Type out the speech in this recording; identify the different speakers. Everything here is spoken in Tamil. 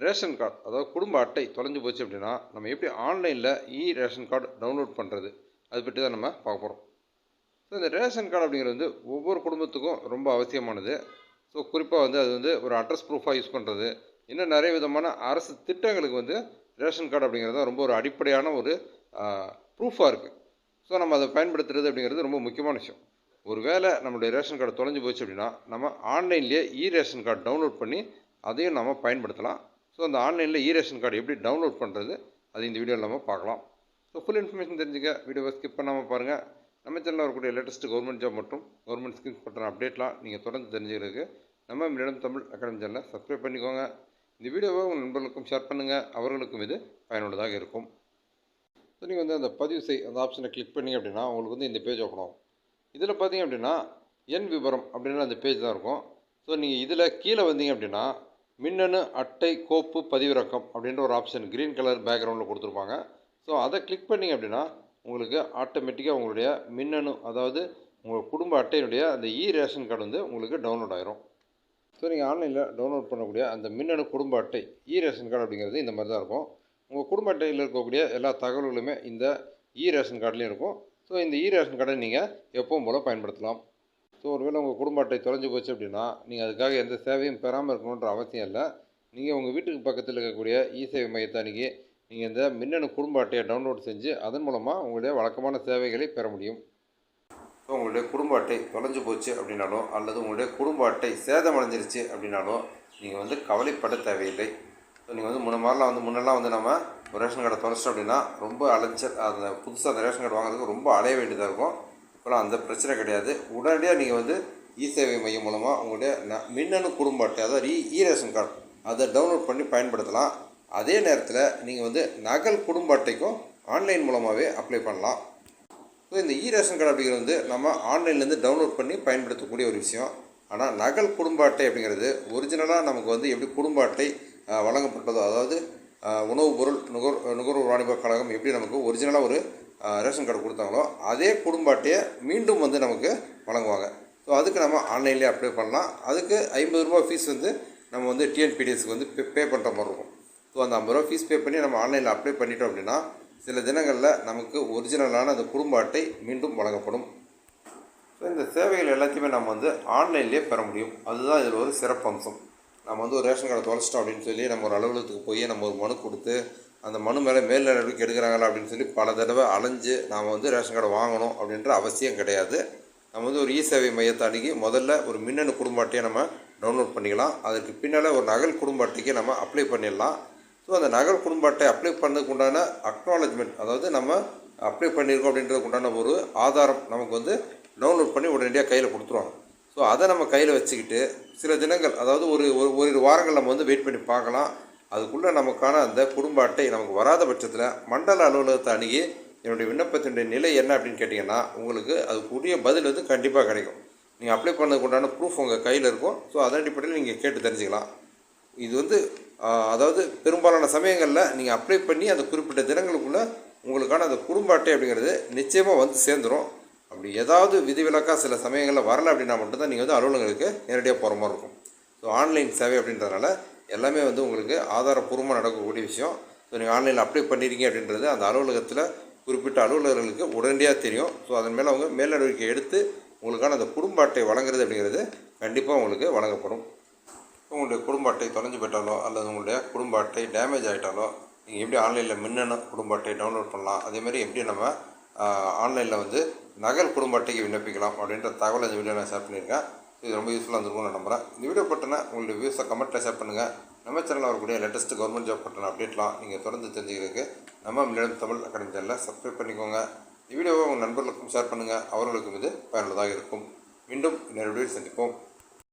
Speaker 1: ரேஷன் கார்டு அதாவது குடும்ப அட்டை தொலைஞ்சு போச்சு அப்படின்னா நம்ம எப்படி ஆன்லைனில் ரேஷன் கார்டு டவுன்லோட் பண்ணுறது அதை பற்றி தான் நம்ம பார்க்க போகிறோம். ஸோ இந்த ரேஷன் கார்டு அப்படிங்கிறது வந்து ஒவ்வொரு குடும்பத்துக்கும் ரொம்ப அவசியமானது. ஸோ குறிப்பாக வந்து அது வந்து ஒரு அட்ரஸ் ப்ரூஃபாக யூஸ் பண்ணுறது, இன்னும் நிறைய விதமான அரசு திட்டங்களுக்கு வந்து ரேஷன் கார்டு அப்படிங்கிறது தான் ரொம்ப ஒரு அடிப்படையான ஒரு ப்ரூஃபாக இருக்குது. ஸோ நம்ம அதை பயன்படுத்துறது அப்படிங்கிறது ரொம்ப முக்கியமான விஷயம். ஒரு வேளை நம்மளுடைய ரேஷன் கார்டு தொலைஞ்சு போச்சு அப்படின்னா நம்ம ஆன்லைன்லேயே ரேஷன் கார்டு டவுன்லோட் பண்ணி அதையும் நம்ம பயன்படுத்தலாம். ஸோ அந்த ஆன்லைனில் ரேஷன் கார்டு எப்படி டவுன்லோட் பண்ணுறது அது இந்த வீடியோவில் நம்ம பார்க்கலாம். ஸோ ஃபுல் இன்ஃபர்மேஷன் தெரிஞ்சுக்க வீடியோவை ஸ்கிப் பண்ணாமல் பாருங்கள். நம்ம சேனலில் வரக்கூடிய லேட்டஸ்ட் கவர்மெண்ட் ஜாப் மற்றும் கவர்மெண்ட் ஸ்கீம்ஸ் பற்றின அப்டேட்லாம் நீங்கள் தொடர்ந்து தெரிஞ்சுக்கிறதுக்கு நம்ம மில்லேனியம் தமிழ் அகாடமி சேனலை சப்ஸ்கிரைப் பண்ணிக்கோங்க. இந்த வீடியோவை உங்கள் நண்பர்களுக்கும் ஷேர் பண்ணுங்கள், அவர்களுக்கும் இது பயனுள்ளதாக இருக்கும். ஸோ நீங்கள் வந்து அந்த பதிவு அந்த ஆப்ஷனை கிளிக் பண்ணிங்க அப்படின்னா உங்களுக்கு வந்து இந்த பேஜ் ஓப்பன் ஆகும். இதில் பார்த்தீங்க அப்படின்னா என் விவரம் அப்படின்னு அந்த பேஜ் தான் இருக்கும். ஸோ நீங்கள் இதில் கீழே வந்தீங்க அப்படின்னா மின்னணு அட்டை கோப்பு பதிவிறக்கம் அப்படின்ற ஒரு ஆப்ஷன் க்ரீன் கலர் பேக்ரவுண்டில் கொடுத்துருப்பாங்க. ஸோ அதை கிளிக் பண்ணிங்க அப்படின்னா உங்களுக்கு ஆட்டோமேட்டிக்காக உங்களுடைய மின்னணு அதாவது உங்கள் குடும்ப அட்டையினுடைய அந்த ரேஷன் கார்டு வந்து உங்களுக்கு டவுன்லோட் ஆயிரும். ஸோ நீங்கள் ஆன்லைனில் டவுன்லோட் பண்ணக்கூடிய அந்த மின்னணு குடும்ப அட்டை ரேஷன் கார்டு அப்படிங்கிறது இந்த மாதிரி தான் இருக்கும். உங்கள் குடும்ப அட்டையில் இருக்கக்கூடிய எல்லா தகவல்களுமே இந்த ரேஷன் கார்டுலேயும் இருக்கும். ஸோ இந்த ரேஷன் கார்டை நீங்கள் எப்பவும் போல் பயன்படுத்தலாம். ஸோ ஒருவேளை உங்கள் குடும்ப அட்டை தொலைஞ்சு போச்சு அப்படின்னா நீங்கள் அதுக்காக எந்த சேவையும் பெறாமல் இருக்கணுன்ற அவசியம் இல்லை. நீங்கள் உங்கள் வீட்டுக்கு பக்கத்தில் இருக்கக்கூடிய சேவை மையத்தை அணுகி நீங்கள் இந்த மின்னணு குடும்ப அட்டையை டவுன்லோட் செஞ்சு அதன் மூலமாக உங்களுடைய வழக்கமான சேவைகளை பெற முடியும். ஸோ உங்களுடைய குடும்ப அட்டை தொலைஞ்சு போச்சு அப்படின்னாலும் அல்லது உங்களுடைய குடும்ப அட்டை சேதமடைஞ்சிருச்சு அப்படின்னாலும் நீங்கள் வந்து கவலைப்பட தேவையில்லை. ஸோ நீங்கள் வந்து முன்னெல்லாம் வந்து நம்ம ஒரு ரேஷன் கார்டை தொலைச்சிட்டோம் அப்படின்னா ரொம்ப அந்த புதுசாக அந்த ரேஷன் கார்டு வாங்குறதுக்கு ரொம்ப அலைய வேண்டியதாக இருக்கும். இப்போலாம் அந்த பிரச்சனை கிடையாது. உடனடியாக நீங்கள் வந்து சேவை மையம் மூலமாக உங்களுடைய மின்னணு குடும்ப அட்டை அதாவது ரேஷன் கார்டு அதை டவுன்லோட் பண்ணி பயன்படுத்தலாம். அதே நேரத்தில் நீங்கள் வந்து நகல் குடும்ப அட்டைக்கும் ஆன்லைன் மூலமாகவே அப்ளை பண்ணலாம். ஸோ இந்த ரேஷன் கார்டு அப்படிங்கிறது வந்து நம்ம ஆன்லைன்லேருந்து டவுன்லோட் பண்ணி பயன்படுத்தக்கூடிய ஒரு விஷயம். ஆனால் நகல் குடும்ப அட்டை அப்படிங்கிறது ஒரிஜினலாக நமக்கு வந்து எப்படி குடும்ப அட்டை வழங்கப்பட்டதோ அதாவது உணவுப் பொருள் நுகர்வோர் வாணிப கழகம் எப்படி நமக்கு ஒரிஜினலாக ஒரு ரேஷன் கார்டு கொடுத்தாங்களோ அதே குடும்ப அட்டையை மீண்டும் வந்து நமக்கு வழங்குவாங்க. ஸோ அதுக்கு நம்ம ஆன்லைன்லேயே அப்ளை பண்ணலாம். அதுக்கு 50 ரூபா ஃபீஸ் வந்து நம்ம வந்து டிஎன்பிடிஎஸ்க்கு வந்து பே பண்ணுற மாதிரி இருக்கும். ஸோ அந்த 50 ரூபா ஃபீஸ் பே பண்ணி நம்ம ஆன்லைனில் அப்ளை பண்ணிட்டோம் அப்படின்னா சில தினங்களில் நமக்கு ஒரிஜினலான அந்த குடும்ப அட்டை மீண்டும் வழங்கப்படும். ஸோ இந்த சேவைகள் எல்லாத்தையுமே நம்ம வந்து ஆன்லைன்லேயே பெற முடியும். அதுதான் இதில் ஒரு சிறப்பம்சம். நம்ம வந்து ஒரு ரேஷன் கார்டை தொலைச்சிட்டோம் அப்படின்னு சொல்லி நம்ம ஒரு அலுவலகத்துக்கு போய் நம்ம ஒரு மனு கொடுத்து அந்த மனு மேலே மேல் நடவடிக்கை எடுக்கிறாங்களா அப்படின்னு சொல்லி பல தடவை அலைஞ்சு நாம் வந்து ரேஷன் கார்டை வாங்கணும் அப்படின்ற அவசியம் கிடையாது. நம்ம வந்து ஒரு சேவை மையத்தை அணுகி முதல்ல ஒரு மின்னணு குடும்ப அட்டையை நம்ம டவுன்லோட் பண்ணிக்கலாம். அதுக்கு பின்னால் ஒரு நகல் குடும்ப அட்டைக்கு நம்ம அப்ளை பண்ணிடலாம். ஸோ அந்த நகல் குடும்ப அட்டை அப்ளை பண்ணதுக்கு உண்டான அக்னாலஜ்மெண்ட் அதாவது நம்ம அப்ளை பண்ணியிருக்கோம் அப்படின்றதுக்கு உண்டான ஒரு ஆதாரம் நமக்கு வந்து டவுன்லோட் பண்ணி உடனடியாக கையில் கொடுத்துருவாங்க. ஸோ அதை நம்ம கையில் வச்சுக்கிட்டு சில தினங்கள் அதாவது ஒரு வாரங்கள் நம்ம வந்து வெயிட் பண்ணி பார்க்கலாம். அதுக்குள்ளே நமக்கான அந்த குடும்ப அட்டை நமக்கு வராத பட்சத்தில் மண்டல அலுவலகத்தை அணுகி என்னுடைய விண்ணப்பத்தினுடைய நிலை என்ன அப்படின்னு கேட்டிங்கன்னா உங்களுக்கு அதுக்குரிய பதில் வந்து கண்டிப்பாக கிடைக்கும். நீங்கள் அப்ளை பண்ணதுக்கு உண்டான ப்ரூஃப் உங்கள் கையில் இருக்கும். ஸோ அதன் அடிப்படையில் நீங்கள் கேட்டு தெரிஞ்சுக்கலாம். இது வந்து அதாவது பெரும்பாலான சமயங்களில் நீங்கள் அப்ளை பண்ணி அந்த குறிப்பிட்ட தினங்களுக்குள்ளே உங்களுக்கான அந்த குடும்ப அட்டை அப்படிங்கிறது நிச்சயமாக வந்து சேர்ந்துடும். அப்படி ஏதாவது விதிவிலக்காக சில சமயங்களில் வரலை அப்படின்னா மட்டும்தான் நீங்கள் வந்து அலுவலகங்களுக்கு நேரடியாக போகிற மாதிரி இருக்கும். ஸோ ஆன்லைன் சேவை அப்படின்றதுனால எல்லாமே வந்து உங்களுக்கு ஆதாரப்பூர்வமாக நடக்கக்கூடிய விஷயம். ஸோ நீங்கள் ஆன்லைனில் அப்ளை பண்ணியிருக்கீங்க அப்படின்றது அந்த அலுவலகத்தில் குறிப்பிட்ட அலுவலர்களுக்கு உடனடியாக தெரியும். ஸோ அதன் மேலே அவங்க மேல் நடவடிக்கை எடுத்து உங்களுக்கான அந்த குடும்ப அட்டை வழங்குறது அப்படிங்கிறது கண்டிப்பாக உங்களுக்கு வழங்கப்படும். உங்களுடைய குடும்ப அட்டை தொலைஞ்சு போயிட்டாலோ அல்லது உங்களுடைய குடும்ப அட்டை டேமேஜ் ஆகிட்டாலோ நீங்கள் எப்படி ஆன்லைனில் மின்னணு குடும்ப அட்டை டவுன்லோட் பண்ணலாம், அதேமாதிரி எப்படி நம்ம ஆன்லைனில் வந்து நகல் குடும்ப அட்டைக்கு விண்ணப்பிக்கலாம் அப்படின்ற தகவலை இந்த வீடியோ நான் ஷேர் பண்ணியிருக்கேன். இது ரொம்ப யூஸ்ஃபுல்லாக இருந்திருக்கும்னு நான் நம்புகிறேன். இந்த வீடியோ பற்றின உங்களுடைய வியூஸை கமெண்ட்டில் ஷேர் பண்ணுங்கள். நம்ம சேனலில் வரக்கூடிய லேட்டஸ்ட் கவர்மெண்ட் ஜாப் பற்றின அப்டேட்லாம் நீங்கள் தொடர்ந்து தெரிஞ்சுக்கிறதுக்கு நம்ம மில்லேனியம் தமிழ் அகாடமி சேனலை சப்ஸ்கிரைப் பண்ணிக்கோங்க. இந்த வீடியோவை உங்கள் நண்பர்களுக்கும் ஷேர் பண்ணுங்கள், அவர்களுக்கும் இது பயனுள்ளதாக இருக்கும். மீண்டும் இன்னொரு வீடியோவில் சந்திப்போம்.